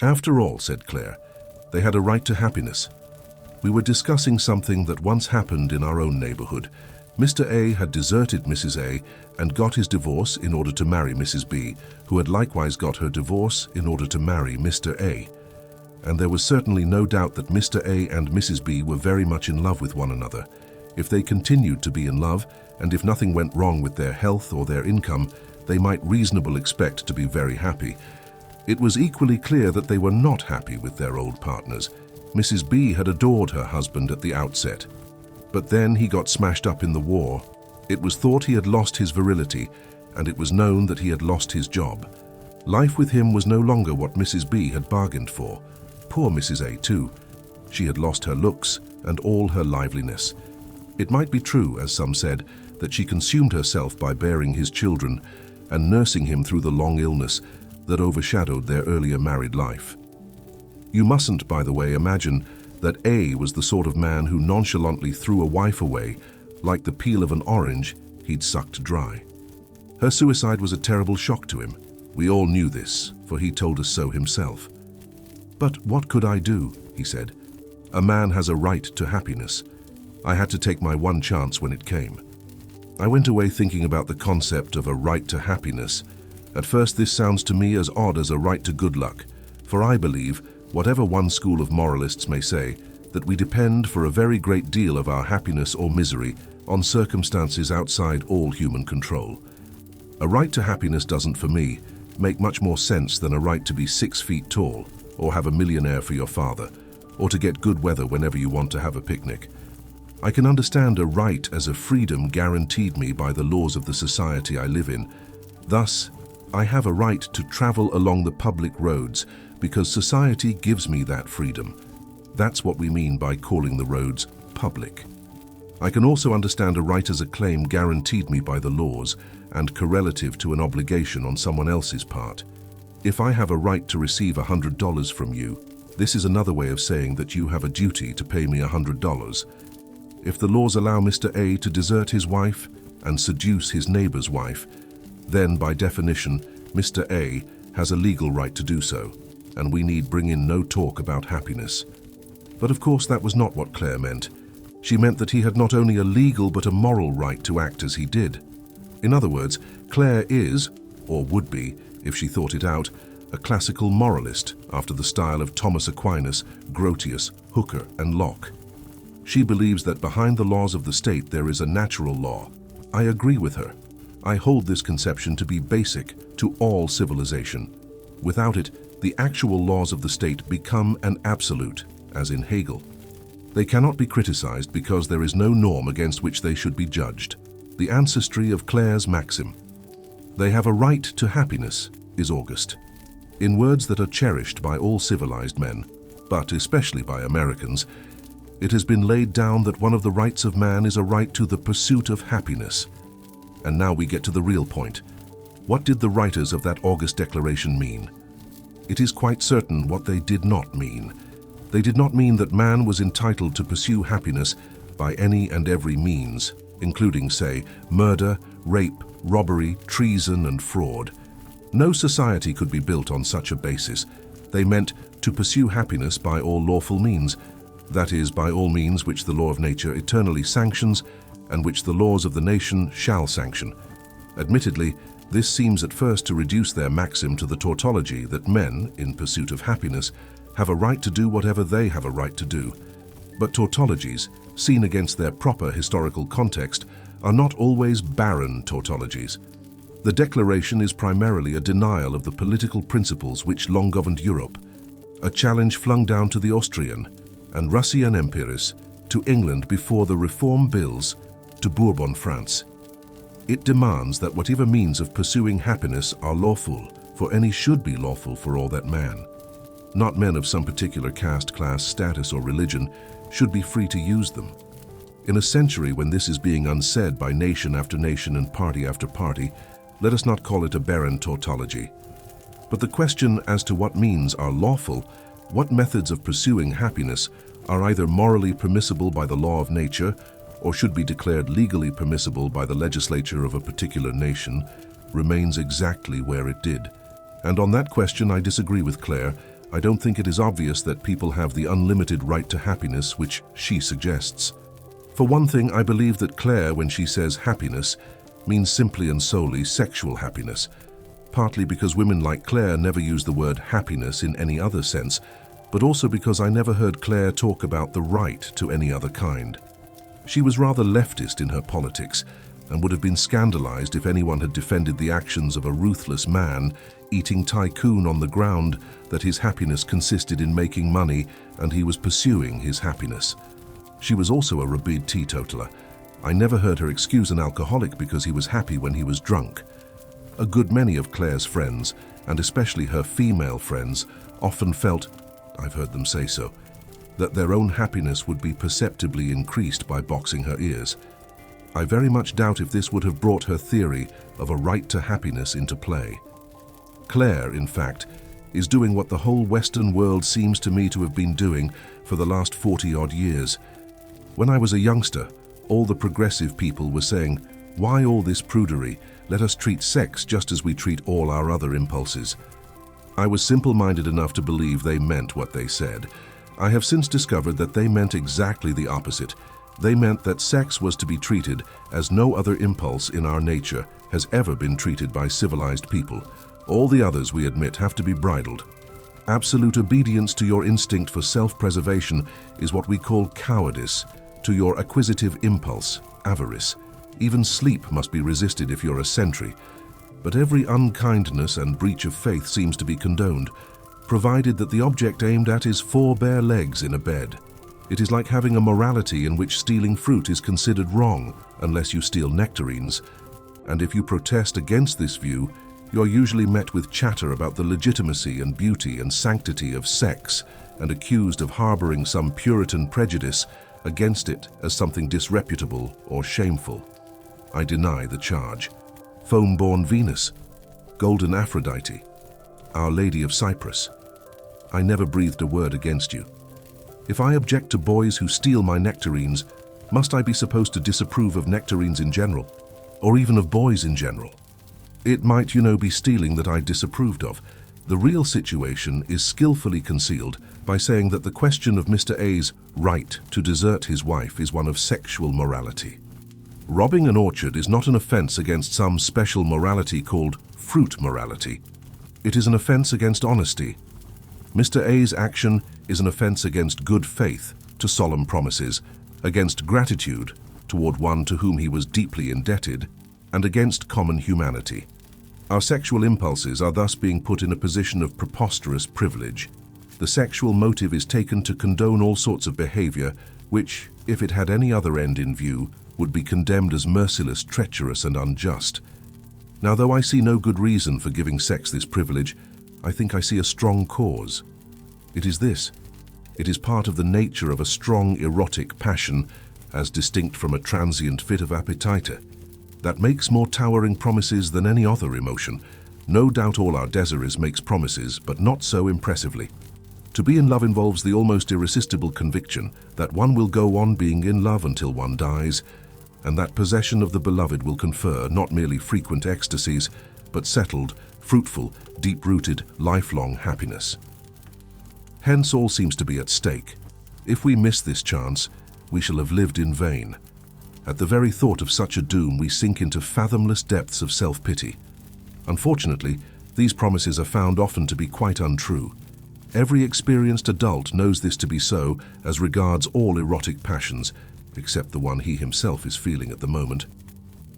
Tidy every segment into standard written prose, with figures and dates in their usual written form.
After all, said Claire, they had a right to happiness. We were discussing something that once happened in our own neighborhood. Mr. A had deserted Mrs. A and got his divorce in order to marry Mrs. B, who had likewise got her divorce in order to marry Mr. A. And there was certainly no doubt that Mr. A and Mrs. B were very much in love with one another. If they continued to be in love, and if nothing went wrong with their health or their income, they might reasonably expect to be very happy. It was equally clear that they were not happy with their old partners. Mrs. B had adored her husband at the outset. But then he got smashed up in the war. It was thought he had lost his virility, and it was known that he had lost his job. Life with him was no longer what Mrs. B had bargained for. Poor Mrs. A too. She had lost her looks and all her liveliness. It might be true, as some said, that she consumed herself by bearing his children and nursing him through the long illness that overshadowed their earlier married life. You mustn't, by the way, imagine that A was the sort of man who nonchalantly threw a wife away like the peel of an orange he'd sucked dry. Her suicide was a terrible shock to him. We all knew this, for he told us so himself. But what could I do, he said. A man has a right to happiness. I had to take my one chance when it came. I went away thinking about the concept of a right to happiness. At first this sounds to me as odd as a right to good luck, for I believe, whatever one school of moralists may say, that we depend for a very great deal of our happiness or misery on circumstances outside all human control. A right to happiness doesn't, for me, make much more sense than a right to be 6 feet tall, or have a millionaire for your father, or to get good weather whenever you want to have a picnic. I can understand a right as a freedom guaranteed me by the laws of the society I live in. Thus, I have a right to travel along the public roads because society gives me that freedom. That's what we mean by calling the roads public. I can also understand a right as a claim guaranteed me by the laws and correlative to an obligation on someone else's part. If I have a right to receive $100 from you, this is another way of saying that you have a duty to pay me $100. If the laws allow Mr. A to desert his wife and seduce his neighbor's wife, then by definition, Mr. A has a legal right to do so, and we need bring in no talk about happiness. But of course that was not what Claire meant. She meant that he had not only a legal but a moral right to act as he did. In other words, Claire is, or would be, if she thought it out, a classical moralist after the style of Thomas Aquinas, Grotius, Hooker, and Locke. She believes that behind the laws of the state there is a natural law. I agree with her. I hold this conception to be basic to all civilization. Without it, the actual laws of the state become an absolute, as in Hegel. They cannot be criticized because there is no norm against which they should be judged. The ancestry of Claire's maxim, "They have a right to happiness," is august. In words that are cherished by all civilized men, but especially by Americans, it has been laid down that one of the rights of man is a right to the pursuit of happiness. And now we get to the real point. What did the writers of that August Declaration mean? It is quite certain what they did not mean. They did not mean that man was entitled to pursue happiness by any and every means, including, say, murder, rape, robbery, treason, and fraud. No society could be built on such a basis. They meant to pursue happiness by all lawful means, that is, by all means which the law of nature eternally sanctions and which the laws of the nation shall sanction. Admittedly, this seems at first to reduce their maxim to the tautology that men, in pursuit of happiness, have a right to do whatever they have a right to do. But tautologies, seen against their proper historical context, are not always barren tautologies. The Declaration is primarily a denial of the political principles which long governed Europe, a challenge flung down to the Austrian and Russian empires, to England before the Reform Bills, to Bourbon France. It demands that whatever means of pursuing happiness are lawful, for any should be lawful for all that man. Not men of some particular caste, class, status, or religion should be free to use them. In a century when this is being unsaid by nation after nation and party after party, let us not call it a barren tautology. But the question as to what means are lawful, what methods of pursuing happiness are either morally permissible by the law of nature or should be declared legally permissible by the legislature of a particular nation, remains exactly where it did. And on that question I disagree with Claire. I don't think it is obvious that people have the unlimited right to happiness which she suggests. For one thing, I believe that Claire, when she says happiness, means simply and solely sexual happiness, partly because women like Claire never use the word happiness in any other sense, but also because I never heard Claire talk about the right to any other kind. She was rather leftist in her politics and would have been scandalized if anyone had defended the actions of a ruthless man eating tycoon on the ground that his happiness consisted in making money and he was pursuing his happiness. She was also a rabid teetotaler. I never heard her excuse an alcoholic because he was happy when he was drunk. A good many of Claire's friends, and especially her female friends, often felt, I've heard them say so, that their own happiness would be perceptibly increased by boxing her ears. I very much doubt if this would have brought her theory of a right to happiness into play. Claire, in fact, is doing what the whole Western world seems to me to have been doing for the last 40-odd years. When I was a youngster, all the progressive people were saying, "Why all this prudery? Let us treat sex just as we treat all our other impulses." I was simple-minded enough to believe they meant what they said. I have since discovered that they meant exactly the opposite. They meant that sex was to be treated as no other impulse in our nature has ever been treated by civilized people. All the others, we admit, have to be bridled. Absolute obedience to your instinct for self-preservation is what we call cowardice, to your acquisitive impulse, avarice. Even sleep must be resisted if you're a sentry. But every unkindness and breach of faith seems to be condoned, provided that the object aimed at is 4 bare legs in a bed. It is like having a morality in which stealing fruit is considered wrong unless you steal nectarines. And if you protest against this view, you're usually met with chatter about the legitimacy and beauty and sanctity of sex and accused of harboring some Puritan prejudice against it as something disreputable or shameful. I deny the charge. Foam-born Venus, golden Aphrodite, Our Lady of Cyprus. I never breathed a word against you. If I object to boys who steal my nectarines, must I be supposed to disapprove of nectarines in general, or even of boys in general? It might, be stealing that I disapproved of. The real situation is skillfully concealed by saying that the question of Mr. A's right to desert his wife is one of sexual morality. Robbing an orchard is not an offense against some special morality called fruit morality. It is an offense against honesty. Mr. A's action is an offense against good faith to solemn promises, against gratitude toward one to whom he was deeply indebted, and against common humanity. Our sexual impulses are thus being put in a position of preposterous privilege. The sexual motive is taken to condone all sorts of behavior which, if it had any other end in view, would be condemned as merciless, treacherous, and unjust. Now, though I see no good reason for giving sex this privilege, I think I see a strong cause. It is this. It is part of the nature of a strong erotic passion, as distinct from a transient fit of appetite, that makes more towering promises than any other emotion. No doubt all our Desirees makes promises, but not so impressively. To be in love involves the almost irresistible conviction that one will go on being in love until one dies, and that possession of the beloved will confer not merely frequent ecstasies, but settled, fruitful, deep-rooted, lifelong happiness. Hence all seems to be at stake. If we miss this chance, we shall have lived in vain. At the very thought of such a doom, we sink into fathomless depths of self-pity. Unfortunately, these promises are found often to be quite untrue. Every experienced adult knows this to be so as regards all erotic passions, except the one he himself is feeling at the moment.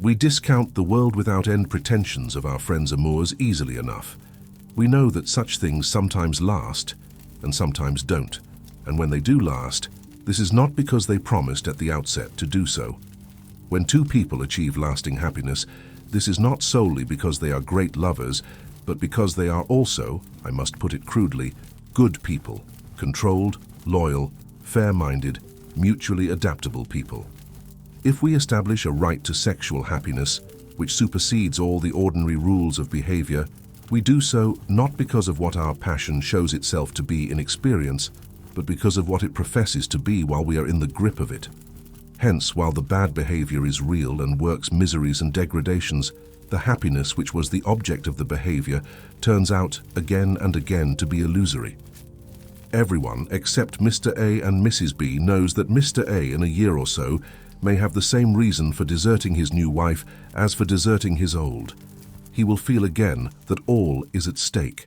We discount the world without end pretensions of our friends' amours easily enough. We know that such things sometimes last and sometimes don't, and when they do last, this is not because they promised at the outset to do so. When two people achieve lasting happiness, this is not solely because they are great lovers, but because they are also, I must put it crudely, good people, controlled, loyal, fair-minded, mutually adaptable people. If we establish a right to sexual happiness, which supersedes all the ordinary rules of behavior, we do so not because of what our passion shows itself to be in experience, but because of what it professes to be while we are in the grip of it. Hence, while the bad behavior is real and works miseries and degradations, the happiness which was the object of the behavior turns out again and again to be illusory. Everyone except Mr. A and Mrs. B knows that Mr. A in a year or so may have the same reason for deserting his new wife as for deserting his old. He will feel again that all is at stake.